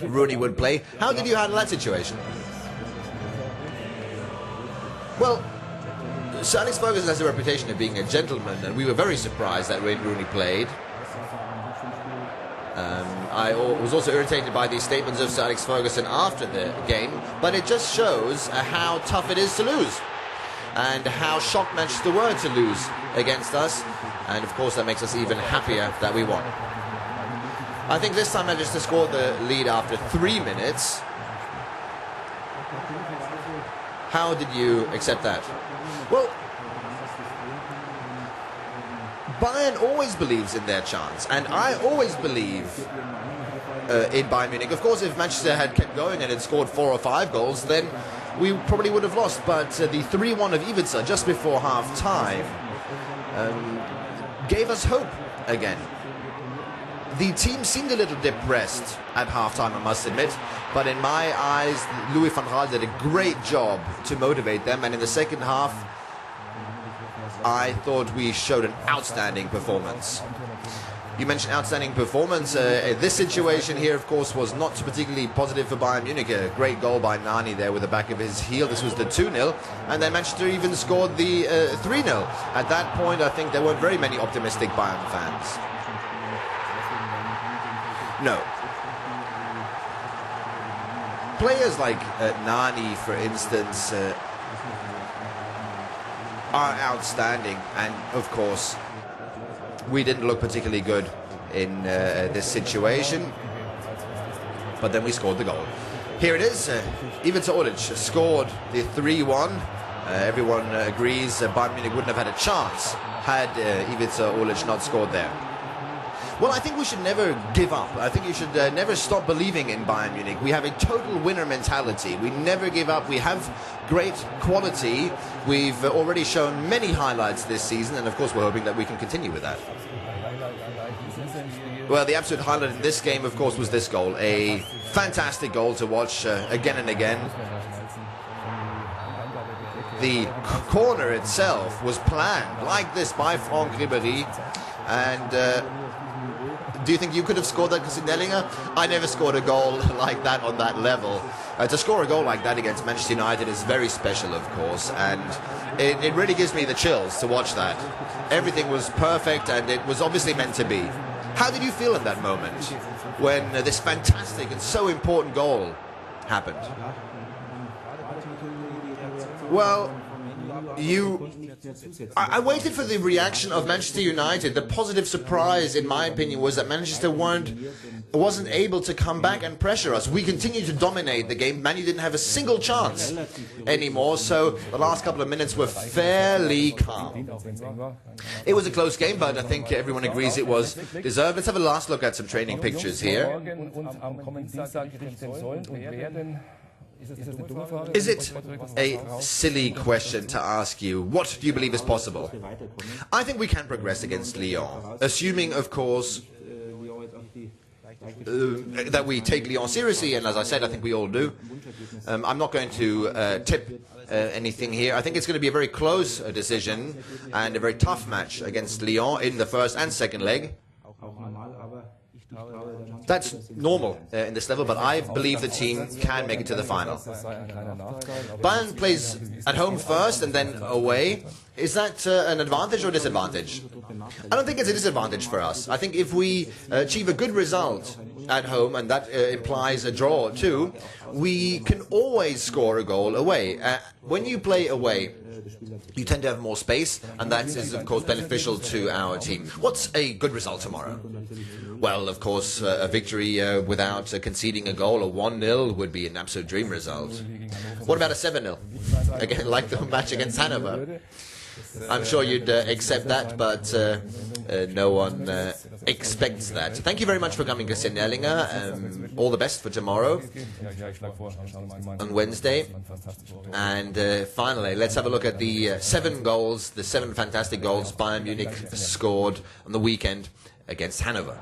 Rooney would play. How did you handle that situation? Well, Sir Alex Ferguson has a reputation of being a gentleman, and we were very surprised that Wayne Rooney played. I was also irritated by the statements of Sir Alex Ferguson after the game, but it just shows how tough it is to lose, and how shocked Manchester were to lose against us, and of course that makes us even happier that we won. I think this time Manchester scored the lead after 3 minutes. How did you accept that? Well, Bayern always believes in their chance, and I always believe in Bayern Munich. Of course, if Manchester had kept going and had scored 4 or 5 goals, then we probably would have lost. But the 3-1 of Ivica just before half-time gave us hope again. The team seemed a little depressed at half-time, I must admit, but in my eyes, Louis van Gaal did a great job to motivate them, and in the second half, I thought we showed an outstanding performance. You mentioned outstanding performance. This situation here, of course, was not particularly positive for Bayern Munich. A great goal by Nani there with the back of his heel. This was the 2-0, and then Manchester even scored the 3-0. At that point, I think there weren't very many optimistic Bayern fans. No. Players like Nani, for instance, are outstanding, and of course we didn't look particularly good in this situation, but then we scored the goal. Here it is. Ivica Olic scored the 3-1. Everyone agrees Bayern Munich wouldn't have had a chance had Ivica Olic not scored there. Well, I think we should never give up. I think you should never stop believing in Bayern Munich. We have a total winner mentality. We never give up. We have great quality. We've already shown many highlights this season, and of course we're hoping that we can continue with that. Well, the absolute highlight in this game, of course, was this goal. A fantastic goal to watch again and again. The corner itself was planned like this by Franck Ribéry, and do you think you could have scored that, Nellinger? I never scored a goal like that on that level. To score a goal like that against Manchester United is very special, of course, and it really gives me the chills to watch that. Everything was perfect, and it was obviously meant to be. How did you feel in that moment when this fantastic and so important goal happened? Well, I waited for the reaction of Manchester United. The positive surprise, in my opinion, was that Manchester wasn't able to come back and pressure us. We continued to dominate the game. Man U didn't have a single chance anymore, so the last couple of minutes were fairly calm. It was a close game, but I think everyone agrees it was deserved. Let's have a last look at some training pictures here. Is it a silly question to ask you, what do you believe is possible? I think we can progress against Lyon, assuming, of course, that we take Lyon seriously, and as I said, I think we all do. I'm not going to tip anything here. I think it's going to be a very close decision and a very tough match against Lyon in the first and second leg. That's normal in this level, but I believe the team can make it to the final. Bayern plays at home first and then away. Is that an advantage or disadvantage? I don't think it's a disadvantage for us. I think if we achieve a good result at home, and that implies a draw too, we can always score a goal away. When you play away, you tend to have more space, and that is, of course, beneficial to our team. What's a good result tomorrow? Well, of course, a victory without conceding a goal, a 1-0, would be an absolute dream result. What about a 7-0? Again, like the match against Hanover. I'm sure you'd accept that, but no one expects that. Thank you very much for coming, Christian Erlinger. All the best for tomorrow, on Wednesday. And finally, let's have a look at the 7 goals, the 7 fantastic goals Bayern Munich scored on the weekend against Hanover.